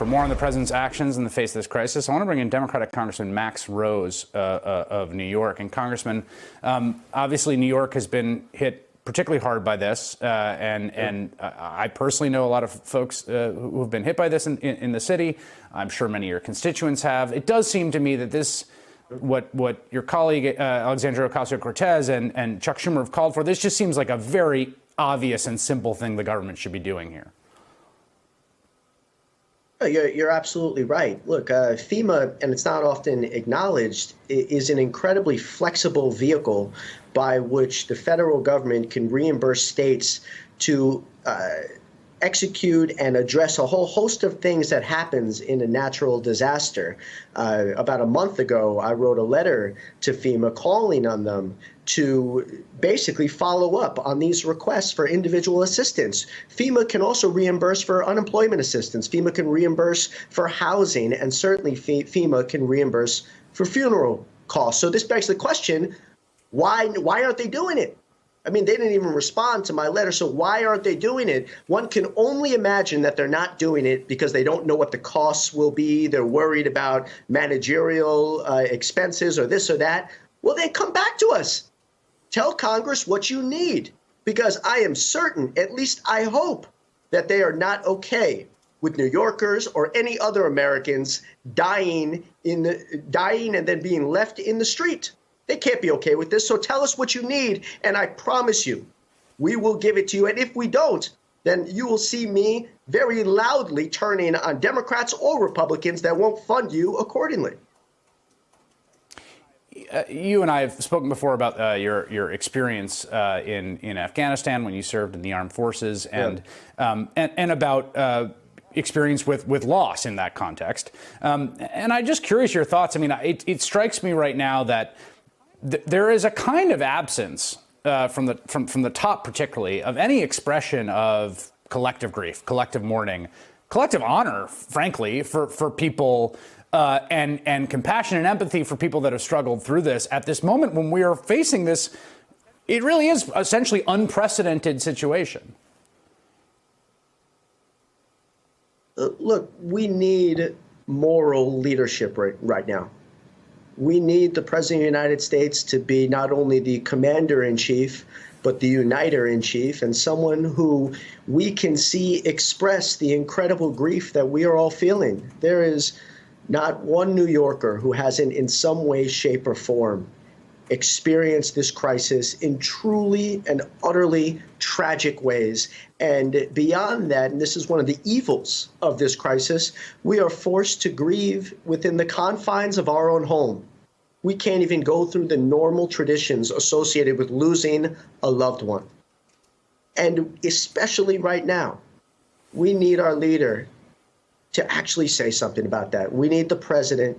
For more on the president's actions in the face of this crisis, I want to bring in Democratic Congressman Max Rose of New York. And Congressman, obviously New York has been hit particularly hard by this, and I personally know a lot of folks who have been hit by this in the city. I'm sure many of your constituents have. It does seem to me that this, what your colleague Alexandria Ocasio-Cortez and Chuck Schumer have called for, this just seems like a very obvious and simple thing the government should be doing here. You're absolutely right. Look, FEMA, and it's not often acknowledged, is an incredibly flexible vehicle by which the federal government can reimburse states to execute and address a whole host of things that happens in a natural disaster. About a month ago, I wrote a letter to FEMA calling on them to basically follow up on these requests for individual assistance. FEMA can also reimburse for unemployment assistance. FEMA can reimburse for housing, and certainly FEMA can reimburse for funeral costs. So this begs the question, why aren't they doing it? I mean, they didn't even respond to my letter, so why aren't they doing it? One can only imagine that they're not doing it because they don't know what the costs will be. They're worried about managerial expenses or this or that. Well, then come back to us. Tell Congress what you need, because I am certain, at least I hope, that they are not okay with New Yorkers or any other Americans dying and then being left in the street. They can't be okay with this. So tell us what you need, and I promise you, we will give it to you. And if we don't, then you will see me very loudly turning on Democrats or Republicans that won't fund you accordingly. You and I have spoken before about your experience in Afghanistan when you served in the armed forces, and about experience with loss in that context. And I'm just curious your thoughts. I mean, it strikes me right now that there is a kind of absence from the top, particularly, of any expression of collective grief, collective mourning, collective honor, frankly, for people. And compassion and empathy for people that have struggled through this at this moment when we are facing this. It really is essentially unprecedented situation. Look, we need moral leadership right now. We need the President of the United States to be not only the commander-in-chief, but the uniter-in-chief, and someone who we can see express the incredible grief that we are all feeling. There is not one New Yorker who hasn't in some way, shape, or form experienced this crisis in truly and utterly tragic ways. And beyond that, and this is one of the evils of this crisis, we are forced to grieve within the confines of our own home. We can't even go through the normal traditions associated with losing a loved one. And especially right now, we need our leader to actually say something about that. We need the president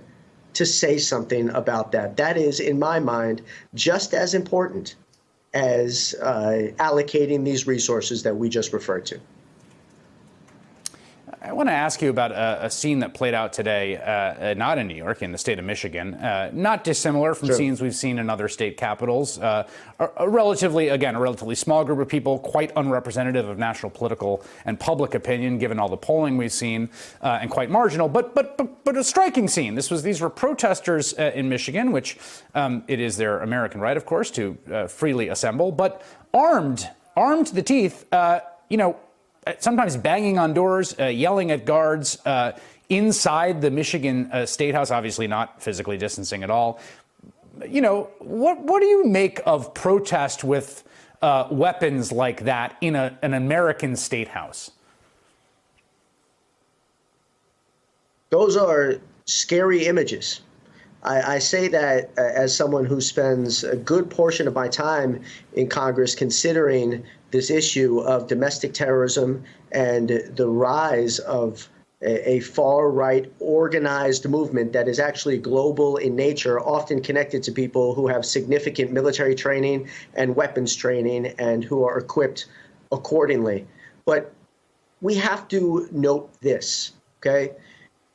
to say something about that. That is, in my mind, just as important as allocating these resources that we just referred to. I want to ask you about a scene that played out today, not in New York, in the state of Michigan, not dissimilar from scenes we've seen in other state capitals. A relatively small group of people, quite unrepresentative of national political and public opinion, given all the polling we've seen, and quite marginal, but a striking scene. These were protesters in Michigan, which it is their American right, of course, to freely assemble, but armed to the teeth, sometimes banging on doors, yelling at guards inside the Michigan State House, obviously not physically distancing at all. What do you make of protest with weapons like that in an American State House? Those are scary images. I say that as someone who spends a good portion of my time in Congress considering this issue of domestic terrorism and the rise of a far-right organized movement that is actually global in nature, often connected to people who have significant military training and weapons training and who are equipped accordingly. But we have to note this, okay?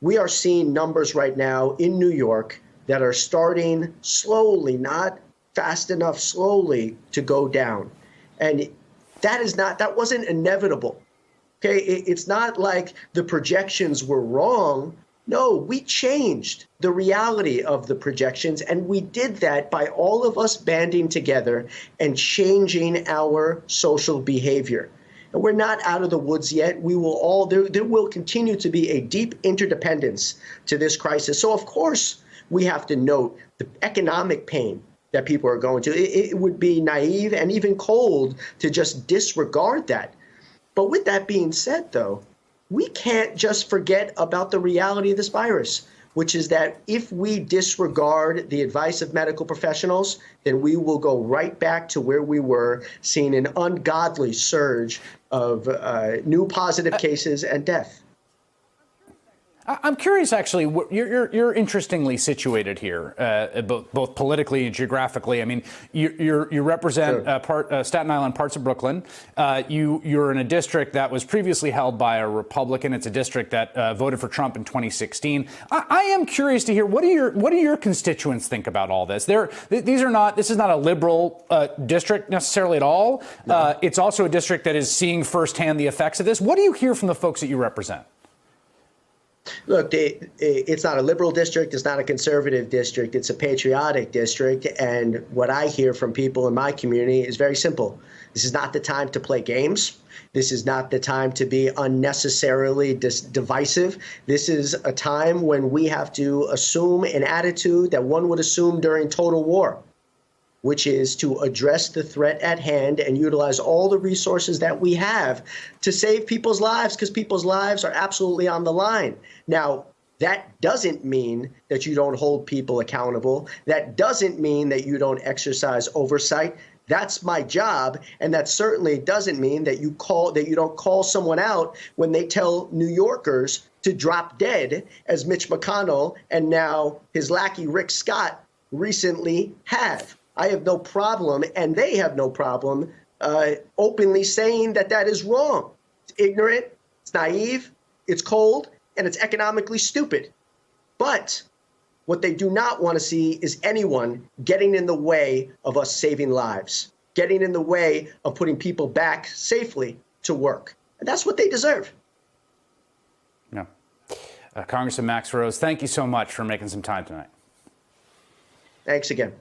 We are seeing numbers right now in New York that are starting slowly, not fast enough, slowly to go down. And that wasn't inevitable. Okay, it's not like the projections were wrong. No, we changed the reality of the projections, and we did that by all of us banding together and changing our social behavior. And we're not out of the woods yet. We will all there will continue to be a deep interdependence to this crisis. So of course we have to note the economic pain that people are going to. It would be naive and even cold to just disregard that. But with that being said, though, we can't just forget about the reality of this virus, which is that if we disregard the advice of medical professionals, then we will go right back to where we were, seeing an ungodly surge of new positive cases and death. I'm curious, actually. You're interestingly situated here, both politically and geographically. I mean, you represent Staten Island, parts of Brooklyn. You're in a district that was previously held by a Republican. It's a district that voted for Trump in 2016. I am curious to hear what do your constituents think about all this? This is not a liberal district necessarily at all. No. It's also a district that is seeing firsthand the effects of this. What do you hear from the folks that you represent? Look, it's not a liberal district. It's not a conservative district. It's a patriotic district. And what I hear from people in my community is very simple. This is not the time to play games. This is not the time to be unnecessarily divisive. This is a time when we have to assume an attitude that one would assume during total war, which is to address the threat at hand and utilize all the resources that we have to save people's lives, because people's lives are absolutely on the line. Now, that doesn't mean that you don't hold people accountable. That doesn't mean that you don't exercise oversight. That's my job, and that certainly doesn't mean that you don't call someone out when they tell New Yorkers to drop dead, as Mitch McConnell and now his lackey Rick Scott recently have. I have no problem, and they have no problem, openly saying that that is wrong. It's ignorant, it's naive, it's cold, and it's economically stupid. But what they do not want to see is anyone getting in the way of us saving lives, getting in the way of putting people back safely to work. And that's what they deserve. Yeah. Congressman Max Rose, thank you so much for making some time tonight. Thanks again.